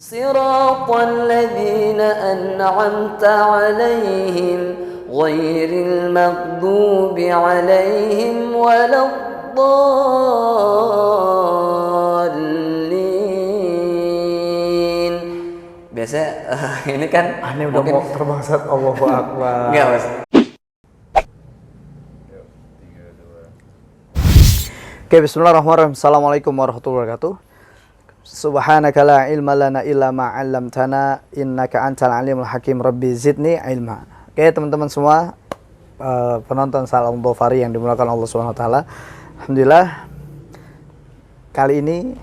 صراط الذين أنعمت عليهم غير المغضوب عليهم ولا الضالين. Biasa ini kan aneh udah mau terbang saat Allahu Akbar. Enggak, Mas. Oke, bismillahirrahmanirrahim. Assalamualaikum warahmatullahi wabarakatuh. Subhanaka la ilma lana illa ma 'allamtana innaka antal alimul hakim. Rabbi zidni ilma. Oke, teman-teman semua, penonton Salam Dhofari yang dimuliakan Allah Subhanahu wa taala. Alhamdulillah kali ini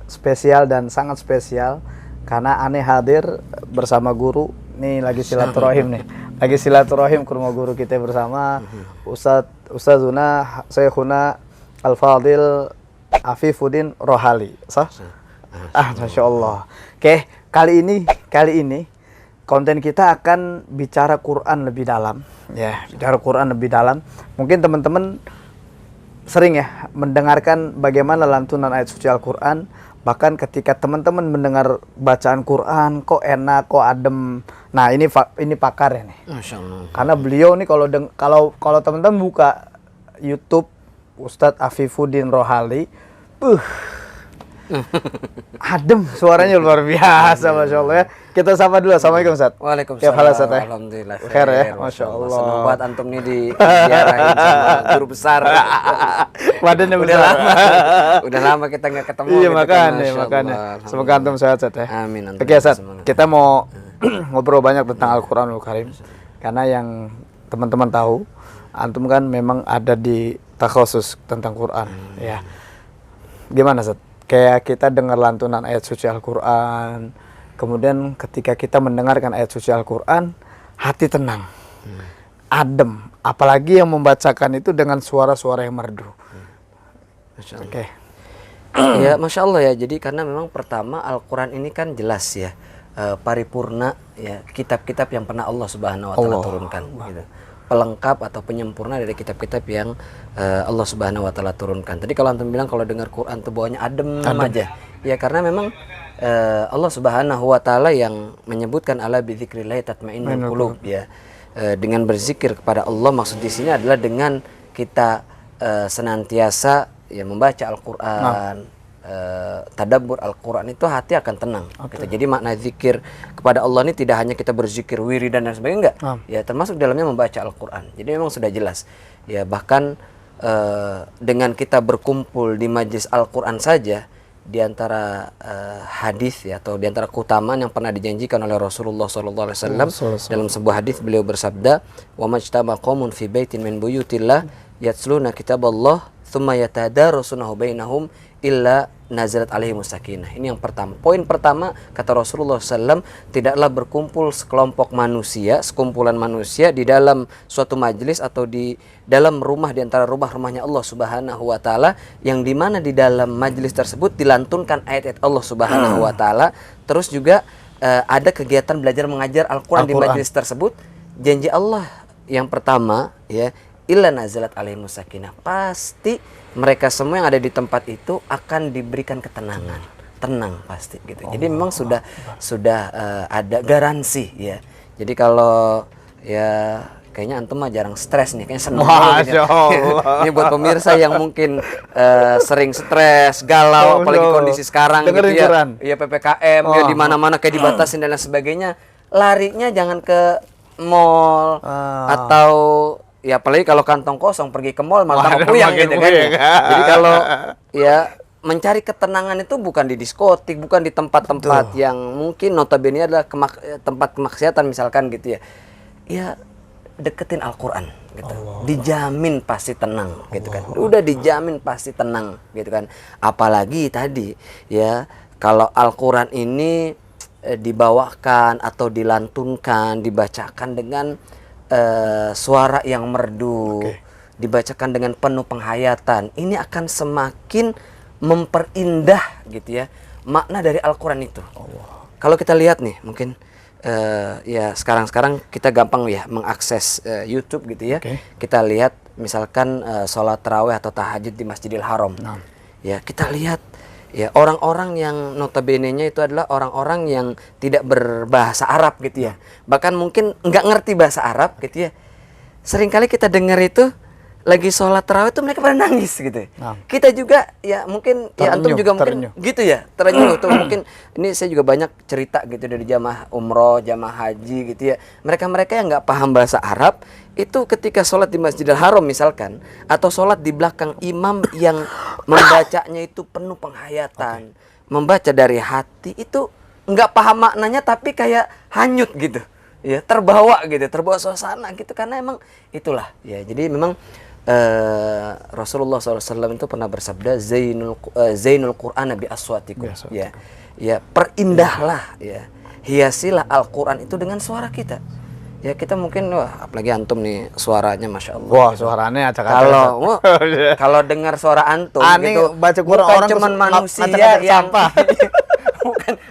spesial dan sangat spesial karena aneh hadir bersama guru. Nih lagi silaturahim nih. Lagi silaturahim ke rumah guru kita bersama Ustazuna Syekhuna Al-Fadil Afifuddin Rohali. Sah? Masya Allah. Oke, kali ini konten kita akan bicara Quran lebih dalam. Ya, bicara Quran lebih dalam. Mungkin teman-teman sering ya mendengarkan bagaimana lantunan ayat suci Al-Quran. Bahkan ketika teman-teman mendengar bacaan Quran, kok enak, kok adem. Nah, ini pakar ya nih. Masya Allah. Karena beliau nih kalau teman-teman buka YouTube Ustadz Afifuddin Rohali, adem, suaranya luar biasa, Masya Allah ya. Kita sapa dulu. Assalamualaikum Ustadz. Waalaikumsalam. Alhamdulillah. Khair ya, Masya Allah. Senang buat antum nih diziarahin sama guru besar. Badannya besar. Udah lama kita nggak ketemu. Iya, gitu makanya. Semoga antum sehat, Ustadz ya. Amin. Oke, Ustadz. Kita mau ngobrol banyak tentang Al-Quranul Karim. Karena yang teman-teman tahu, antum kan memang ada di takhusus tentang Quran. Ya. Gimana, Ustadz? Kayak kita dengar lantunan ayat suci Al-Quran, kemudian ketika kita mendengarkan ayat suci Al-Quran, hati tenang, adem. Apalagi yang membacakan itu dengan suara-suara yang merdu. Oke. Ya, Masya Allah ya. Jadi karena memang pertama Al-Quran ini kan jelas ya, paripurna ya, kitab-kitab yang pernah Allah Subhanahu Wa Taala turunkan. Gitu. Pelengkap atau penyempurna dari kitab-kitab yang Allah Subhanahu Wa Taala turunkan. Tadi kalau antum bilang kalau dengar Quran tuh bawahnya adem aja, ya karena memang Allah Subhanahu Wa Taala yang menyebutkan ala bidzikrillah tatmainnul qulub ya. Dengan berzikir kepada Allah, maksud di sini adalah dengan kita senantiasa ya membaca Al-Quran, tadabbur Al-Quran, itu hati akan tenang. Gitu. Jadi makna zikir kepada Allah ini tidak hanya kita berzikir wiridan dan sebagainya, enggak. Ya termasuk dalamnya membaca Al-Quran. Jadi memang sudah jelas. Ya bahkan dengan kita berkumpul di majlis Al-Quran saja, di antara hadis ya, atau di antara keutamaan yang pernah dijanjikan oleh Rasulullah SAW dalam sebuah hadis, beliau bersabda, "Wa majtama qaumun fi baitin min buyutillah yatsluna kitaballah tsumma yatadarasunahu bainahum illa nazalat alaihimus sakinah." Ini yang pertama. Poin pertama, kata Rasulullah SAW, tidaklah berkumpul sekelompok manusia, sekumpulan manusia di dalam suatu majelis atau di dalam rumah di antara rumah-rumahnya Allah Subhanahu Wa Taala, yang dimana di dalam majelis tersebut dilantunkan ayat-ayat Allah Subhanahu Wa Taala. Terus juga ada kegiatan belajar mengajar Al-Quran di majelis tersebut. Janji Allah yang pertama ya, illa nazalat alaihimus sakinah, pasti mereka semua yang ada di tempat itu akan diberikan ketenangan, tenang pasti gitu. Jadi memang sudah ada garansi ya. Jadi kalau ya kayaknya antum mah jarang stres nih, kayaknya seneng banget ya. Ini buat pemirsa yang mungkin sering stres, galau, apalagi kondisi sekarang gitu ya. Ya PPKM, ya di mana-mana kayak dibatasin dan lain sebagainya. Larinya jangan ke mall atau ya apalagi kalau kantong kosong pergi ke mall malah tambah puyeng gitu kan. Jadi kalau ya mencari ketenangan itu bukan di diskotik, bukan di tempat-tempat yang mungkin notabene adalah tempat kemaksiatan misalkan gitu ya. Ya deketin Al-Quran gitu. Dijamin pasti tenang gitu kan. Udah dijamin pasti tenang gitu kan. Apalagi tadi ya, kalau Al-Quran ini dibawakan atau dilantunkan, dibacakan dengan suara yang merdu, dibacakan dengan penuh penghayatan, ini akan semakin memperindah gitu ya makna dari Al-Quran itu. Kalau kita lihat nih, mungkin ya sekarang kita gampang ya mengakses YouTube gitu ya. Kita lihat misalkan sholat tarawih atau tahajud di Masjidil Haram. Ya kita lihat ya orang-orang yang notabene-nya itu adalah orang-orang yang tidak berbahasa Arab gitu ya. Bahkan mungkin nggak ngerti bahasa Arab gitu ya. Seringkali kita dengar itu lagi sholat tarawih itu mereka pada nangis gitu. Kita juga ya mungkin ya antum juga mungkin gitu ya terenyuh tuh mungkin ini saya juga banyak cerita gitu dari jamaah umroh, jamaah haji gitu ya. Mereka yang nggak paham bahasa Arab itu ketika sholat di Masjidil Haram misalkan atau sholat di belakang imam yang membacanya itu penuh penghayatan, membaca dari hati itu nggak paham maknanya tapi kayak hanyut gitu. Ya, terbawa suasana gitu karena emang itulah ya. Jadi memang Rasulullah SAW itu pernah bersabda Zainul Qur'an bi aswatikum. Ya, perindahlah ya, hiasilah Al-Qur'an itu dengan suara kita. Ya kita mungkin apalagi antum nih suaranya masya Allah. Wah, suaranya acak-acak. Kalau dengar suara antum gitu baca Quran bukan orang cuman manusia yang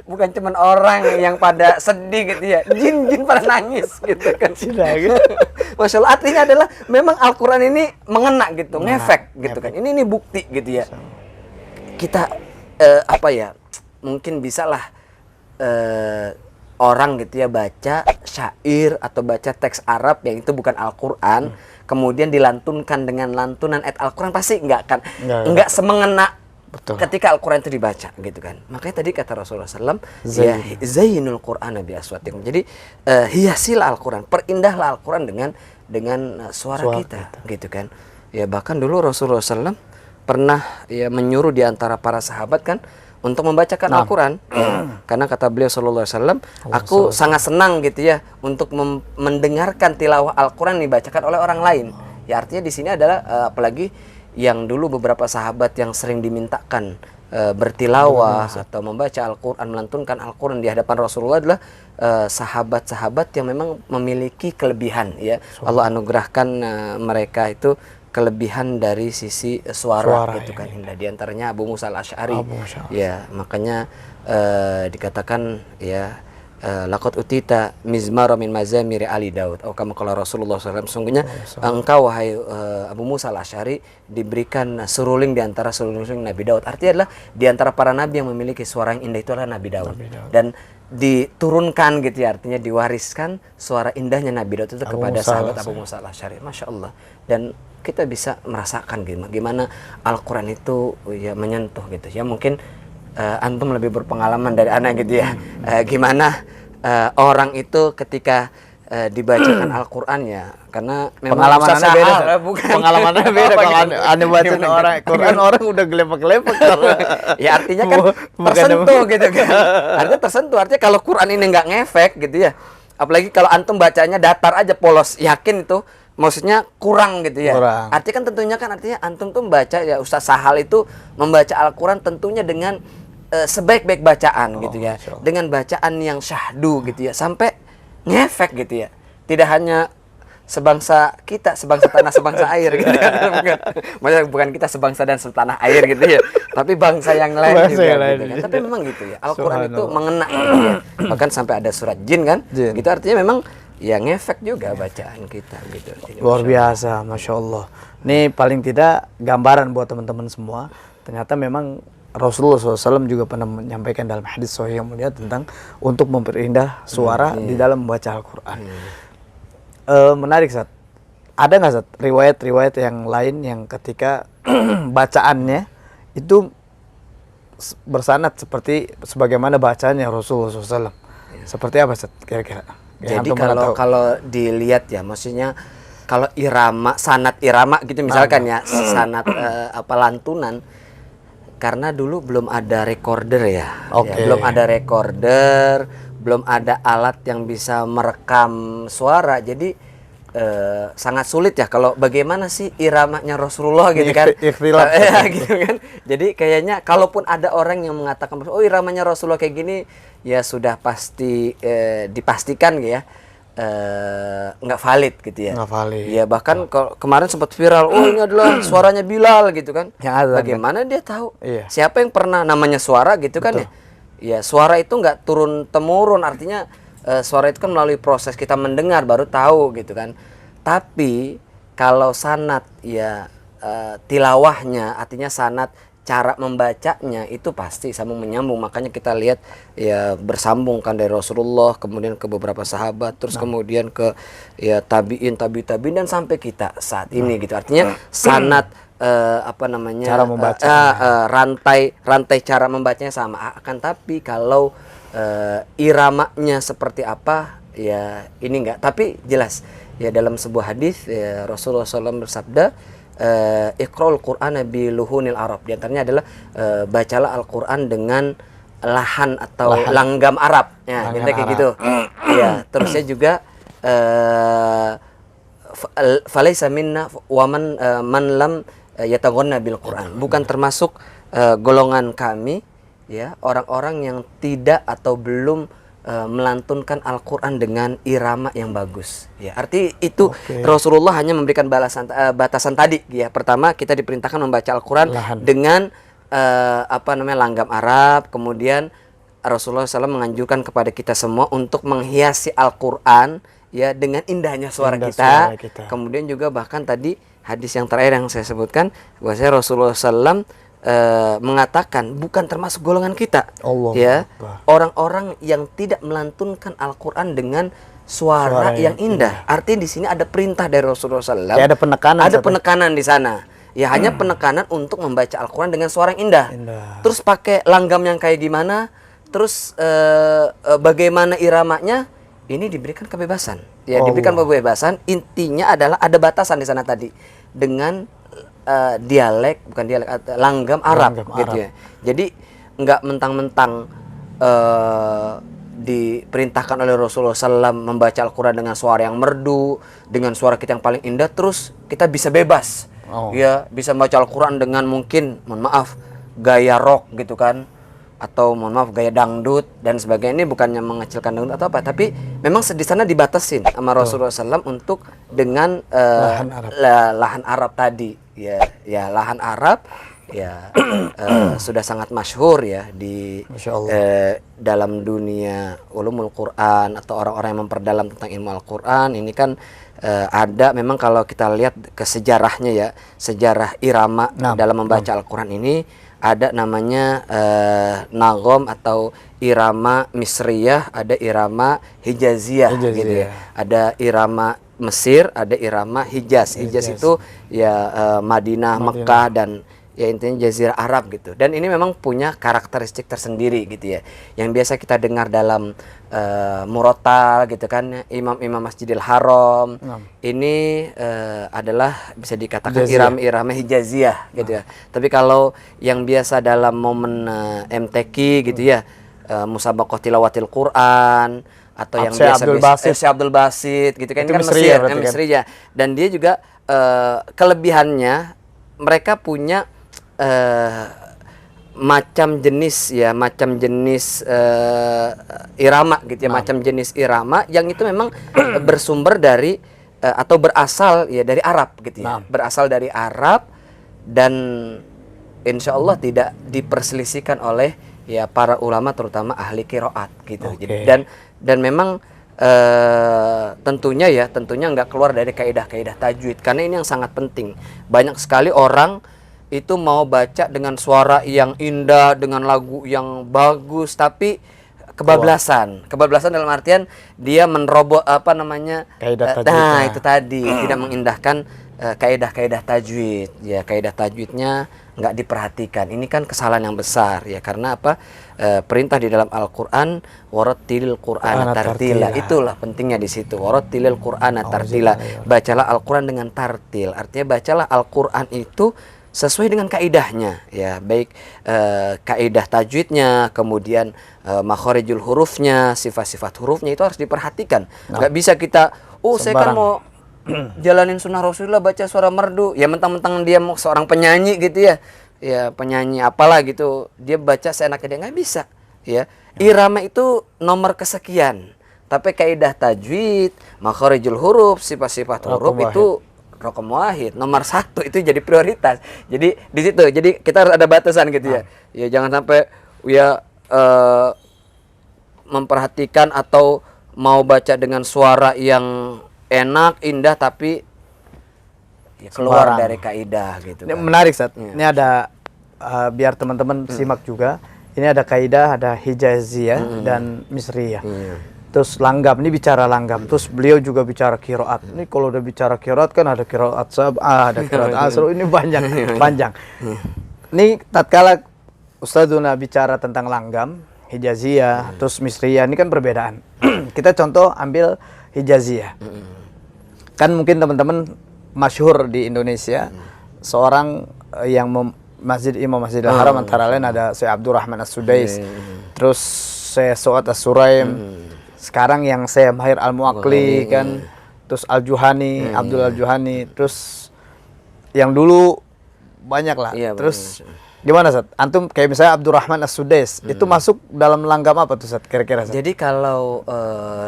bukan cuman orang yang pada sedih gitu ya, jin pada nangis gitu kan. Masya Allah, artinya adalah memang Al-Quran ini mengena gitu, ngefek gitu kan. Ini bukti gitu ya. Kita mungkin bisalah orang gitu ya baca syair atau baca teks Arab yang itu bukan Al-Quran, kemudian dilantunkan dengan lantunan ayat Al-Quran pasti nggak semengena. Betul. Ketika Al-Quran itu dibaca gitu kan. Makanya tadi kata Rasulullah SAW ya zainul Qur'ana bi aswatikum. Jadi hiasilah Al-Quran, perindahlah Al-Quran dengan suara kita gitu kan. Ya bahkan dulu Rasulullah SAW pernah ya menyuruh di antara para sahabat kan untuk membacakan Al-Quran karena kata beliau sallallahu alaihi wasallam, aku sangat senang gitu ya untuk mendengarkan tilawah Al-Quran dibacakan oleh orang lain. Ya artinya di sini adalah apalagi yang dulu beberapa sahabat yang sering dimintakan bertilawah atau membaca Al-Quran, melantunkan Al-Quran di hadapan Rasulullah adalah sahabat-sahabat yang memang memiliki kelebihan ya. Allah anugerahkan mereka itu kelebihan dari sisi suara gitu kan. Di antaranya Abu Musa al-Asy'ari. Ya, makanya dikatakan ya laqad utita mizmara min mazamiri Ali Daud. Atau kama qala Rasulullah SAW, sungguhnya engkau wahai Abu Musa al-Asy'ari diberikan seruling di antara seruling Nabi Daud. Artinya adalah di antara para nabi yang memiliki suara yang indah itu adalah Nabi Daud. Dan diturunkan gitu ya, artinya diwariskan suara indahnya Nabi Daud itu kepada sahabat Abu Musa al-Asy'ari. Masya Allah. Dan kita bisa merasakan gimana Al-Quran itu ya menyentuh gitu ya. Mungkin antum lebih berpengalaman dari anak gitu ya. Gimana orang itu ketika dibacakan Al-Quran ya, karena memang pengalamannya beda. Pengalamannya beda kalau ane baca orang Quran orang udah gelepek-gelepek. Ya artinya kan tersentuh gitu kan. Artinya tersentuh, artinya kalau Quran ini nggak ngefek gitu ya. Apalagi kalau antum bacanya datar aja polos, yakin itu maksudnya kurang gitu ya. Artinya kan tentunya kan artinya antum tuh membaca ya, Ustaz Sahal itu membaca Al-Quran tentunya dengan sebaik-baik bacaan gitu ya. Dengan bacaan yang syahdu gitu ya, sampai ngefek gitu ya. Tidak hanya sebangsa kita, sebangsa tanah, sebangsa air gitu ya. Maksudnya bukan kita sebangsa dan setanah air gitu ya, tapi bangsa yang lain juga gitu kan. Tapi memang gitu ya, Al-Quran itu mengena gitu ya. Bahkan sampai ada surat jin kan, gitu artinya memang ya ngefek juga bacaan kita gitu. Luar biasa, Masya Allah. Ini paling tidak gambaran buat teman-teman semua. Ternyata memang Rasulullah SAW juga pernah menyampaikan dalam hadis sahih yang mulia tentang untuk memperindah suara di dalam membaca Al-Quran. Menarik, Zat. Ada nggak, Zat, riwayat-riwayat yang lain yang ketika bacaannya itu bersanad seperti sebagaimana bacaannya Rasulullah SAW? Seperti apa, Zat, kira-kira? Jadi kalau dilihat ya, maksudnya kalau sanad irama gitu misalkan ya, sanad lantunan, karena dulu belum ada recorder ya. Belum ada recorder, belum ada alat yang bisa merekam suara, jadi sangat sulit ya kalau bagaimana sih iramanya Rasulullah gitu kan. Gitu kan. Jadi kayaknya kalaupun ada orang yang mengatakan oh iramanya Rasulullah kayak gini, ya sudah pasti dipastikan gitu ya nggak valid gitu ya. Nggak valid. Ya bahkan kemarin sempat viral, oh ini adalah suaranya Bilal gitu kan. Bagaimana dia tahu? Siapa yang pernah namanya suara gitu kan ya? Ya suara itu nggak turun temurun, artinya suara itu kan melalui proses kita mendengar baru tahu gitu kan. Tapi kalau sanad ya tilawahnya, artinya sanad cara membacanya itu pasti sambung menyambung. Makanya kita lihat ya bersambung kan dari Rasulullah, kemudian ke beberapa sahabat, terus kemudian ke ya tabiin dan sampai kita saat ini gitu. Artinya sanad apa namanya Cara membaca. rantai cara membacanya sama. Akan tapi kalau iramanya seperti apa ya ini enggak. Tapi jelas ya dalam sebuah hadis ya, Rasulullah SAW bersabda, Iqra'ul Qur'ana bi luhunil Arab. Di antaranya adalah bacalah Al-Qur'an dengan lahan atau langgam Arab. Ya, kita kayak gitu. Ya, terusnya juga falaisa minna wa man lam yataghanna bil Qur'an. Bukan termasuk golongan kami ya, orang-orang yang tidak atau belum melantunkan Al-Quran dengan irama yang bagus. Ya, arti itu Rasulullah hanya memberikan batasan tadi. Ya, pertama kita diperintahkan membaca Al-Quran dengan apa namanya langgam Arab. Kemudian Rasulullah SAW menganjurkan kepada kita semua untuk menghiasi Al-Quran ya dengan indahnya suara kita. Kemudian juga bahkan tadi hadis yang terakhir yang saya sebutkan, bahwasanya Rasulullah SAW mengatakan bukan termasuk golongan kita ya orang-orang yang tidak melantunkan Al-Quran dengan suara yang indah. Artinya di sini ada perintah dari Rasulullah SAW. Ada penekanan. Ada penekanan di sana. Ya hanya penekanan untuk membaca Al-Quran dengan suara yang indah. Terus pakai langgam yang kayak gimana? Terus bagaimana iramanya? Ini diberikan kebebasan. Ya diberikan kebebasan. Intinya adalah ada batasan di sana tadi dengan langgam Arab gitu ya. Jadi nggak mentang-mentang diperintahkan oleh Rasulullah SAW membaca Al-Quran dengan suara yang merdu, dengan suara kita yang paling indah, terus kita bisa bebas ya bisa membaca Al-Quran dengan mungkin mohon maaf gaya rock gitu kan, atau mohon maaf gaya dangdut dan sebagainya. Ini bukannya mengecilkan dangdut atau apa, tapi memang di sana dibatasin sama Rasulullah SAW untuk dengan lahan Arab tadi. Ya lahan Arab ya sudah sangat masyhur ya di dalam dunia ulumul Quran atau orang-orang yang memperdalam tentang ilmu Al-Quran. Ini kan ada memang kalau kita lihat ke sejarahnya ya, sejarah irama dalam membaca Al-Quran ini ada namanya nagom atau irama Misriyah, ada irama Hijaziyah gitu ya. Ada irama Mesir, ada irama Hijaz. Hijaz itu ya Madinah, Mekah dan ya intinya Jazirah Arab gitu. Dan ini memang punya karakteristik tersendiri gitu ya. Yang biasa kita dengar dalam murotal gitu kan, imam-imam Masjidil Haram. Ini adalah bisa dikatakan irama-irama Hijaziyah gitu ya. Tapi kalau yang biasa dalam momen MTQ gitu ya, musabaqah tilawatil Quran atau yang biasa Abdul Basit gitu kan, itu kan Mesir ya. Dan dia juga kelebihannya mereka punya macam jenis irama gitu ya, macam jenis irama yang itu memang bersumber dari atau berasal ya dari Arab gitu ya. Berasal dari Arab dan insya Allah tidak diperselisihkan oleh ya para ulama terutama ahli qiraat gitu. Dan memang tentunya nggak keluar dari kaidah-kaidah tajwid, karena ini yang sangat penting. Banyak sekali orang itu mau baca dengan suara yang indah, dengan lagu yang bagus, tapi kebablasan dalam artian dia menerobos apa namanya kaidah itu tadi tidak mengindahkan kaidah-kaidah tajwid ya. Kaidah tajwidnya nggak diperhatikan. Ini kan kesalahan yang besar ya, karena apa? Perintah di dalam Al-Qur'an warattilil Qur'ana tartila. Itulah pentingnya di situ. Warattilil Qur'ana tartila. Bacalah Al-Qur'an dengan tartil. Artinya bacalah Al-Qur'an itu sesuai dengan kaidahnya ya, baik kaidah tajwidnya, kemudian makharijul hurufnya, sifat-sifat hurufnya itu harus diperhatikan. Nggak bisa kita saya kan mau jalanin sunnah Rasulullah baca suara merdu ya, mentang-mentang dia mau seorang penyanyi gitu ya penyanyi apalah gitu, dia baca seenaknya, dia nggak bisa ya. Irama itu nomor kesekian, tapi kaidah tajwid, makharijul huruf, sifat-sifat huruf itu rokam wahid, nomor 1 itu jadi prioritas. Jadi di situ, jadi kita harus ada batasan gitu ya. Ya jangan sampai ya memperhatikan atau mau baca dengan suara yang enak, indah, tapi ya keluar dari kaidah gitu. Ini menarik, Ustaz. Ini ada biar teman-teman simak juga. Ini ada kaidah, ada hijaziyah dan misriyah. Terus langgam, ini bicara langgam. Terus beliau juga bicara qiraat. Ini kalau udah bicara qiraat kan ada qiraat sab'ah, ada qiraat asr, ini banyak, panjang. Ini tatkala Ustadzuna bicara tentang langgam, hijaziyah, terus misriyah, ini kan perbedaan. Kita contoh ambil hijaziyah. Kan mungkin teman-teman masyhur di Indonesia, seorang yang Imam Masjidil Haram antara lain ada Syekh Abdurrahman As-Sudais, terus Syekh Su'ad As-Suraim, sekarang yang Syekh Mahir Al-Mu'aqli kan, terus Al-Juhani, Abdul Al-Juhani, terus yang dulu banyak lah. Terus gimana Sat? Antum kayak misalnya Abdurrahman As-Sudais, itu masuk dalam langgam apa tuh Sat kira-kira Sat? Jadi kalau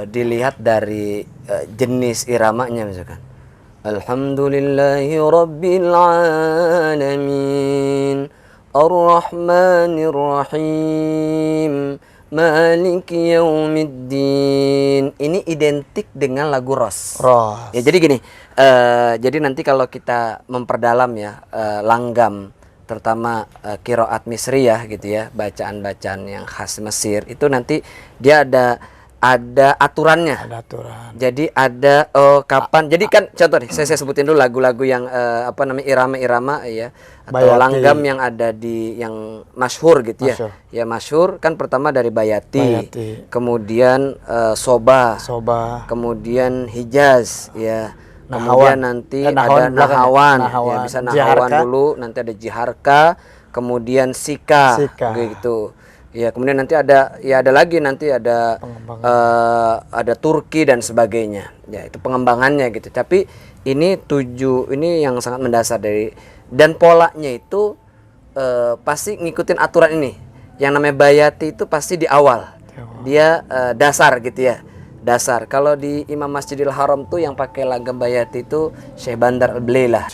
dilihat dari jenis iramanya misalkan, Alhamdulillahi Rabbil Alamin Ar-Rahmanir Rahim Maliki Yaumiddin. Ini identik dengan lagu Ros. Ya jadi gini, jadi nanti kalau kita memperdalam ya langgam, terutama qiraat misriyah gitu ya, bacaan-bacaan yang khas Mesir, itu nanti dia ada aturannya. Ada aturan. Jadi ada kapan. Jadi kan contoh nih, saya sebutin dulu lagu-lagu yang irama-irama ya, atau Bayati, langgam yang ada di yang masyhur gitu ya. Ya masyhur kan pertama dari Bayati. Kemudian Soba. Kemudian Hijaz ya. Kemudian nanti ada Nahawan. Ya, bisa Nahawan dulu, nanti ada Jiharka, kemudian Sika. Gitu. Ya, kemudian nanti ada lagi nanti ada Turki dan sebagainya. Ya, itu pengembangannya gitu. Tapi ini yang sangat mendasar dan polanya itu pasti ngikutin aturan ini. Yang namanya Bayati itu pasti di awal. Dia dasar gitu ya. Dasar. Kalau di Imam Masjidil Haram tuh yang pakai langgam Bayati itu Syekh Bandar Al-Balilah.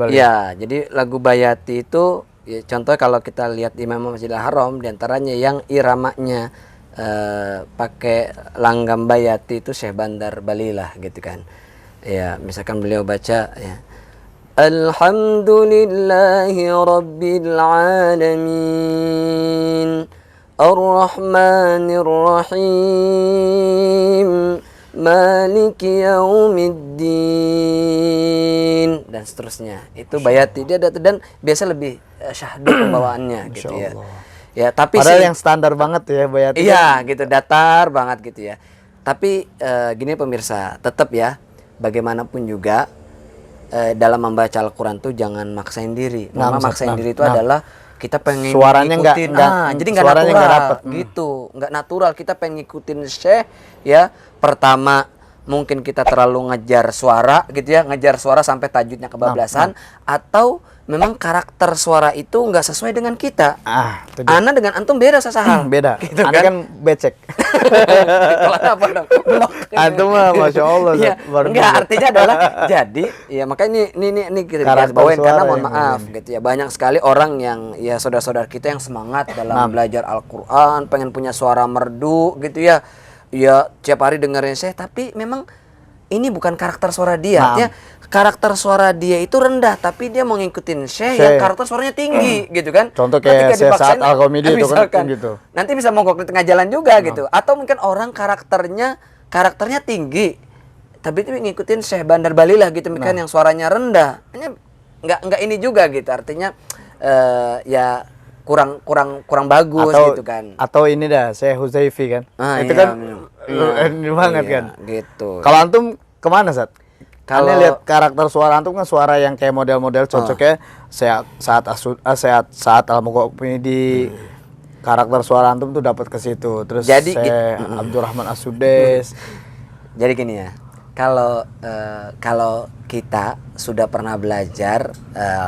Ya, jadi lagu Bayati itu ya, contoh kalau kita lihat Imam Masjidil Haram, diantaranya yang iramanya pakai langgam Bayati itu Syekh Bandar Balilah gitu kan. Ya, misalkan beliau baca ya, Alhamdulillahi Rabbil Alamin Ar-Rahmanir Rahim Maliki Yaumiddin dan seterusnya. Itu Bayati dia dan biasa lebih syahdu pembawaannya gitu ya. Ya, tapi padahal yang standar banget ya Bayati. Iya, gitu, datar banget gitu ya. Tapi gini pemirsa, tetap ya bagaimanapun juga dalam membaca Al-Qur'an tuh jangan maksain diri. Maksain diri itu adalah kita pengen suaranya ngikutin, jadi nggak natural gitu, nggak natural. Kita pengen ngikutin Syekh ya. Pertama mungkin kita terlalu ngejar suara gitu ya, ngejar suara sampai tajwidnya kebablasan, atau memang karakter suara itu nggak sesuai dengan kita. Ana dengan antum beda sasahal. Beda. Gitu Ana kan becek. Kalau apa dong? Antum mah masya Allah. Ya, enggak, artinya adalah jadi ya makanya ini kita garis bawain karena mohon maaf gitu ya, banyak sekali orang yang ya saudara-saudara kita yang semangat dalam belajar Al-Qur'an, pengen punya suara merdu gitu ya. Ya tiap hari dengerin Syekh, tapi memang ini bukan karakter suara dia. Ya, karakter suara dia itu rendah, tapi dia mau ngikutin Syekh yang karakter suaranya tinggi gitu kan. Contoh kayak Syekh Sa'ad Al-Ghamidi itu kan gitu. Nanti bisa mogok di tengah jalan juga gitu. Atau mungkin orang karakternya tinggi, tapi itu ngikutin Syekh Bandar Balilah gitu kan, yang suaranya rendah. Ini enggak ini juga gitu. Artinya ya kurang bagus gitu kan. Atau ini dah Syekh Huzaifi kan. Itu kan banget kan. Gitu. Kalau antum kemana Sat? Kalau lihat karakter suara antum kan suara yang kayak model-model cocoknya saat Al-Muqaddimah karakter suara antum tuh dapat ke situ. Terus jadi Abdurrahman As-Sudais. Jadi gini ya. Kalau kita sudah pernah belajar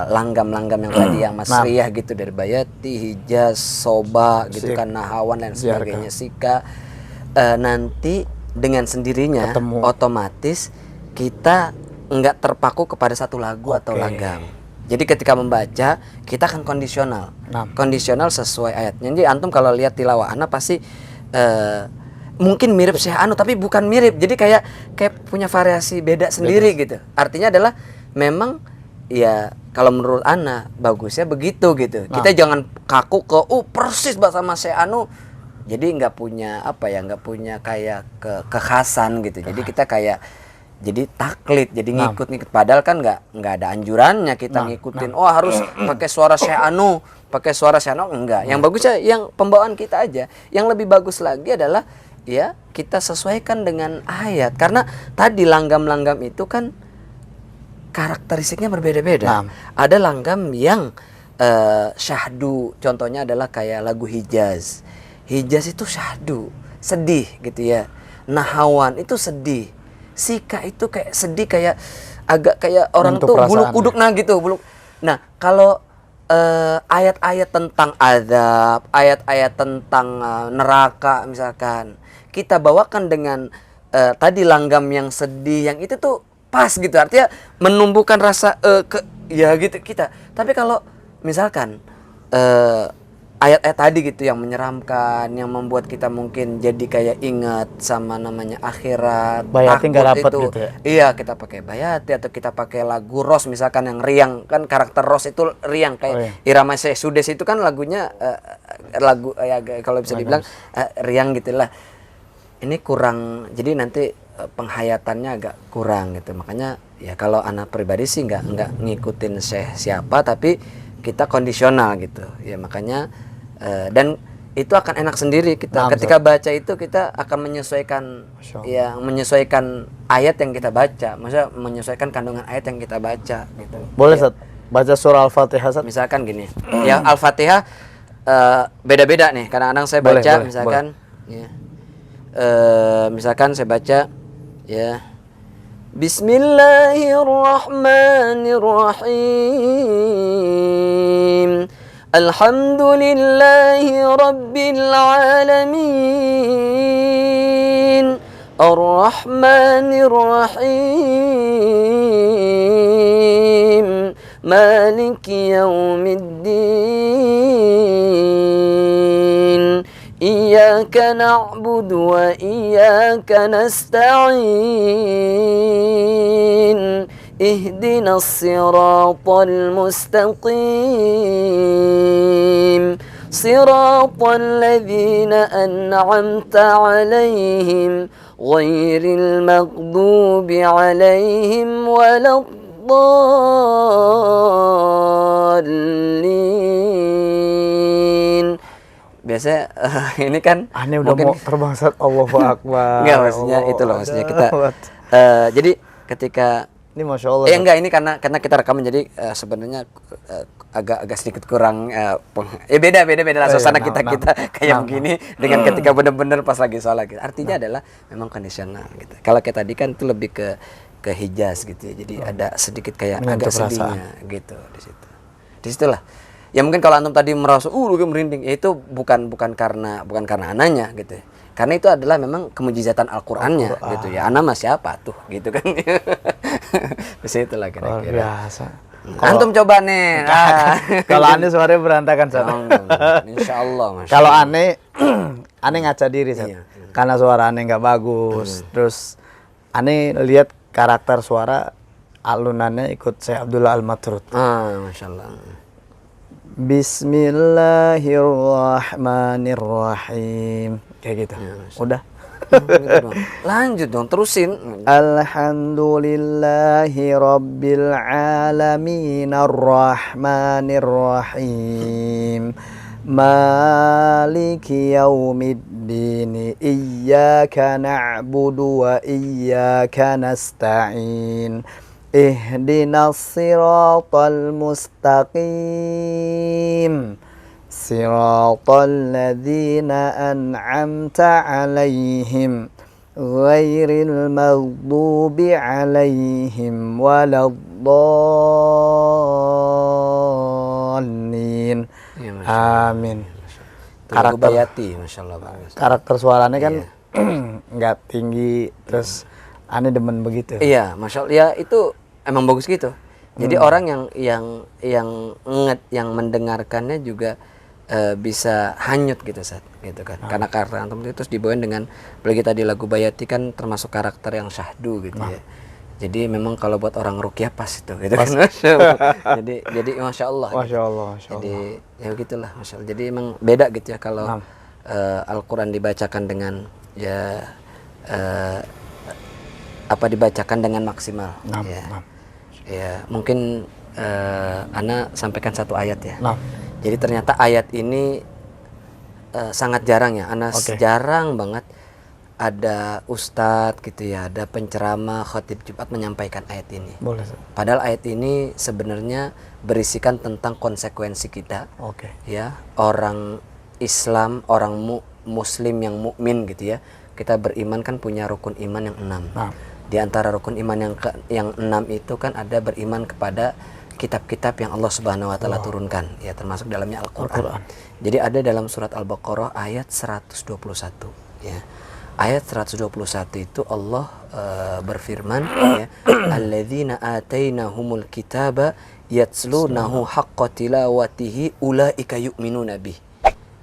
langgam-langgam yang tadi yang Masriyah gitu, dari Bayati, Hijaz, Soba gitu kan, Nahawan dan sebagainya, Sika, nanti dengan sendirinya otomatis kita nggak terpaku kepada satu lagu atau langgam. Jadi ketika membaca kita akan kondisional sesuai ayatnya. Jadi antum kalau lihat tilawah ana pasti mungkin mirip Syekh Anu tapi bukan mirip. Jadi kayak punya variasi beda sendiri gitu. Artinya adalah memang ya kalau menurut ana bagusnya begitu gitu. Kita jangan kaku ke persis sama saya anu. Jadi nggak punya nggak punya kayak kekhasan gitu. Jadi kita kayak jadi taklid, jadi ngikut-ngikut. Padahal kan nggak ada anjurannya kita ngikutin. Oh harus pakai suara Syekh pakai suara Syekh enggak. Yang bagusnya yang pembawaan kita aja. Yang lebih bagus lagi adalah ya kita sesuaikan dengan ayat. Karena tadi langgam-langgam itu kan karakteristiknya berbeda-beda. Ada langgam yang syahdu, contohnya adalah kayak lagu Hijaz. Hijaz itu syahdu, sedih gitu ya. Nahawan itu sedih. Sika itu kayak sedih, kayak agak kayak orang tuh bulu kuduk gitu, Nah, kalau ayat-ayat tentang azab, ayat-ayat tentang neraka misalkan, kita bawakan dengan tadi langgam yang sedih, yang itu tuh pas gitu. Artinya menumbuhkan rasa ya gitu kita. Tapi kalau misalkan ayat-ayat tadi gitu yang menyeramkan, yang membuat kita mungkin jadi kayak ingat sama namanya akhirat, Bayati nggak dapet itu gitu ya? Iya, kita pakai bayati atau kita pakai lagu Ros misalkan yang riang, kan karakter Ros itu riang kayak Irama Sudes itu kan lagunya lagu ya kalau bisa dibilang riang gitulah. Ini kurang, jadi nanti penghayatannya agak kurang gitu. Makanya ya kalau anak pribadi sih nggak ngikutin siapa, tapi kita kondisional gitu ya. Makanya dan itu akan enak sendiri kita ketika baca itu, kita akan menyesuaikan menyesuaikan ayat yang kita baca, maksudnya menyesuaikan kandungan ayat yang kita baca gitu. Boleh Ustaz, baca surah Al-Fatihah Ustaz? Misalkan gini ya, Al-Fatihah beda-beda nih, kadang-kadang saya baca misalkan ya, misalkan saya baca ya, Bismillahirrahmanirrahim. Alhamdulillahi Rabbil Alamin. Ar-Rahmanir Rahim. Maliki Yaumiddin. Iyyaka na'budu wa iyyaka nasta'in. اهدنا الصراط المستقيم صراط الذين أنعمت عليهم غير المغضوب عليهم ولا الضالين. Biasanya ini kan Aneh udah mau terbang Ustaz, Allahu Akbar. Enggak, maksudnya itu loh, maksudnya kita jadi ketika ini Masya Allah. Enggak, ini karena kita rekaman, jadi sebenarnya agak sedikit kurang beda lah suasana kita kayak begini dengan ketika benar-benar pas lagi sholat gitu. Artinya adalah memang kondisional gitu. Kalau kayak tadi kan itu lebih ke Hijaz gitu ya. Jadi ada sedikit kayak agak sedihnya gitu di situ. Di situlah. Ya mungkin kalau antum tadi merasa merinding, ya itu bukan karena ananya gitu. Karena itu adalah memang kemujizatan Al-Qur'annya gitu ya. Ana mah siapa tuh gitu kan. Disitulah kira-kira. Biasa. Antum coba nih. Kalau aneh suaranya berantakan Ustaz. Insyaallah. Kalau aneh ngaca diri Ustaz. Karena suara aneh nggak bagus. Terus aneh lihat karakter suara alunannya ikut Syekh Abdullah Al-Matrud. Masyaallah. Bismillahirrahmanirrahim. Kayak gitu. Udah. Lanjut dong, terusin. Alhamdulillahi Rabbil Alamin Ar-Rahmanir Rahim Maliki Yaumiddin Iyyaka na'budu wa iyyaka nasta'in Ihdinas siratal mustaqim Siratal ladzina an'amta 'alaihim ghairil maghdubi 'alaihim waladdallin. Amin. Karakter bayati, masyaallah bagus. Karakter suaranya kan nggak tinggi, terus aneh demen begitu. Iya, masyaallah. Ya itu emang bagus gitu. Jadi orang yang mendengarkannya juga bisa hanyut gitu gitu kan. Karena karakter antum itu terus dibawain dengan, apalagi tadi lagu Bayati kan termasuk karakter yang syahdu gitu ya. Jadi memang kalau buat orang ruqyah pas itu gitu kan. Masya Allah. Jadi Masya Allah. Masya Allah, Masya Allah. Jadi ya begitulah Masya Allah. Jadi emang beda gitu ya kalau Al-Quran dibacakan dengan ya dibacakan dengan maksimal. Ya mungkin Ana sampaikan satu ayat ya. Jadi ternyata ayat ini sangat jarang ya. Ana jarang banget ada ustadz gitu ya, ada penceramah khotib Jumat menyampaikan ayat ini. Boleh. Padahal ayat ini sebenarnya berisikan tentang konsekuensi kita. Ya, orang Islam, orang Muslim yang mukmin gitu ya. Kita beriman kan punya rukun iman yang 6. Di antara rukun iman yang 6 itu kan ada beriman kepada kitab-kitab yang Allah Subhanahu wa taala turunkan, ya termasuk dalamnya Al-Qur'an. Jadi ada dalam surat Al-Baqarah ayat 121 ya. Ayat 121 itu Allah berfirman ya, alladzina atainahumul kitaba yatslunahu haqqa tilawatihi ulaika yu'minuna bih.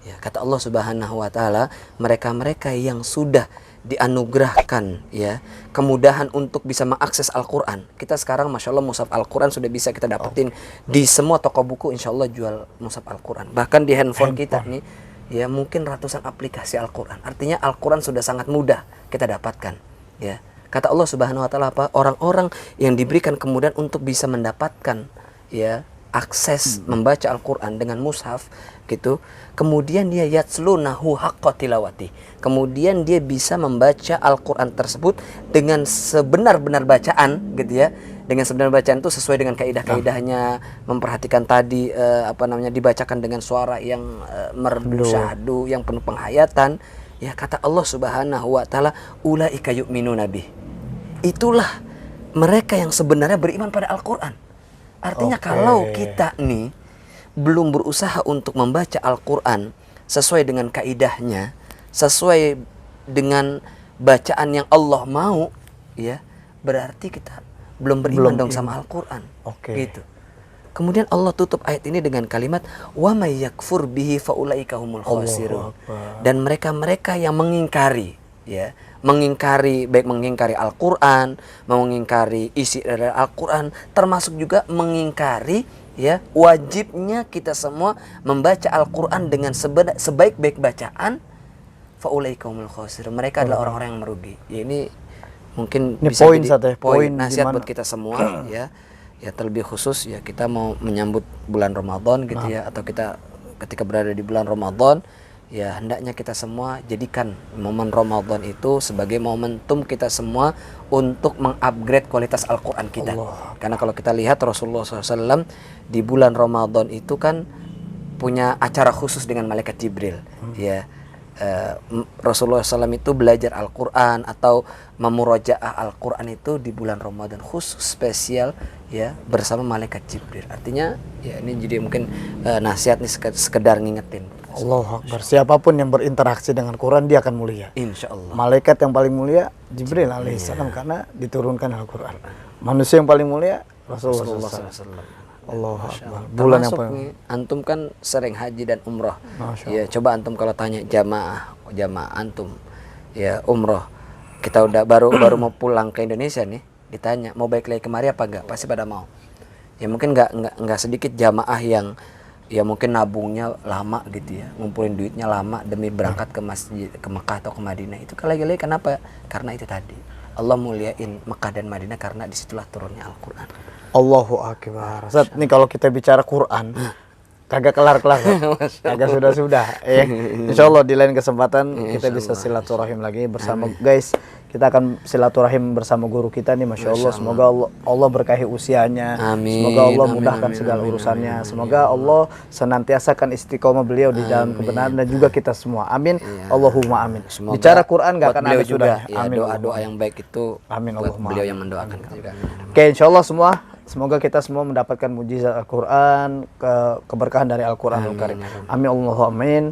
Ya, kata Allah Subhanahu wa taala, mereka-mereka yang sudah dianugerahkan ya kemudahan untuk bisa mengakses Al-Quran. Kita sekarang Masya Allah mushaf Al-Quran sudah bisa kita dapetin di semua toko buku, insya Allah jual mushaf Al-Quran. Bahkan di handphone kita nih ya mungkin ratusan aplikasi Al-Quran. Artinya Al-Quran sudah sangat mudah kita dapatkan ya. Kata Allah Subhanahu wa taala apa? Orang-orang yang diberikan kemudahan untuk bisa mendapatkan ya akses membaca Al-Quran dengan mushaf gitu, kemudian dia yatslunahu haqqa tilawati, kemudian dia bisa membaca Al-Quran tersebut dengan sebenar-benar bacaan gitu ya, dengan sebenar bacaan itu sesuai dengan kaidah-kaidahnya, memperhatikan tadi dibacakan dengan suara yang merdu syahdu, yang penuh penghayatan ya. Kata Allah Subhanahu wa taala, ulaika yu'minuna bih, itulah mereka yang sebenarnya beriman pada Al-Quran. Artinya kalau kita nih belum berusaha untuk membaca Al-Quran sesuai dengan kaidahnya, sesuai dengan bacaan yang Allah mau ya, berarti kita belum beriman dong sama Al-Quran. Gitu. Kemudian Allah tutup ayat ini dengan kalimat wa may yakfur bihi faulaika humul khasirun. Dan mereka-mereka yang mengingkari ya, baik mengingkari Al-Quran, mengingkari isi dari Al-Quran, termasuk juga mengingkari ya wajibnya kita semua membaca Al-Quran dengan sebaik-baik bacaan, faulaikumul khasirun, mereka adalah orang-orang yang merugi. Ya ini mungkin bisa jadi poin nasihat buat kita semua ya. Ya terlebih khusus ya kita mau menyambut bulan Ramadan gitu ya, atau kita ketika berada di bulan Ramadan ya hendaknya kita semua jadikan momen Ramadan itu sebagai momentum kita semua untuk mengupgrade kualitas Al-Quran kita. Karena kalau kita lihat Rasulullah SAW di bulan Ramadan itu kan punya acara khusus dengan malaikat Jibril. Ya, Rasulullah SAW itu belajar Al-Quran atau memurojaah Al-Quran itu di bulan Ramadan khusus spesial ya bersama malaikat Jibril. Artinya ya ini jadi mungkin nasihat nih sekedar ngingetin. Allahu Akbar. Siapapun yang berinteraksi dengan Quran dia akan mulia. Insya Allah. Malaikat yang paling mulia Jibril alaihissalam karena diturunkan Al-Quran. Manusia yang paling mulia Rasulullah SAW. Allahu Akbar. Bulan yang paling antum kan sering haji dan umroh. Ya coba antum kalau tanya jamaah antum ya umroh, kita udah baru mau pulang ke Indonesia nih, ditanya mau balik lagi kemari apa enggak, pasti pada mau. Ya mungkin enggak sedikit jamaah yang ya mungkin nabungnya lama gitu ya, ngumpulin duitnya lama demi berangkat ke masjid, ke Mekah atau ke Madinah. Itu lagi-lagi kenapa? Karena itu tadi Allah muliain Mekah dan Madinah karena disitulah turunnya Al-Quran. Allahu Akbar. Ustaz, nih kalau kita bicara Quran kagak kelar-kelar, kagak sudah-sudah. Insya Allah di lain kesempatan kita bisa silaturahim lagi bersama guys. Kita akan silaturahim bersama guru kita nih, Masya Allah. Semoga Allah berkahi usianya. Semoga Allah mudahkan segala urusannya. Semoga Allah senantiasakan istiqomah beliau di dalam kebenaran dan juga kita semua. Amin. Allahumma amin. Bicara Quran gak akan ada sudah. Amin. Doa-doa yang baik itu amin. Buat beliau yang mendoakan kita juga. Oke, Insya Allah semua. Semoga kita semua mendapatkan mujizat Al-Quran, keberkahan dari Al-Quran Al-Karim. Amin Allahumma amin.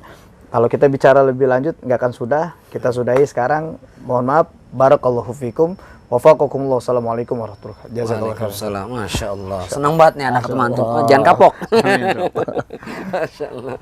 Kalau kita bicara lebih lanjut nggak akan sudah, kita sudahi sekarang. Mohon maaf. Barakallahu fikum. Wafaqakumullah. Assalamualaikum warahmatullahi wabarakatuh. Waalaikumsalam. Masya Allah. Senang banget nih anak ketemu antum. Jangan kapok. Masya Allah.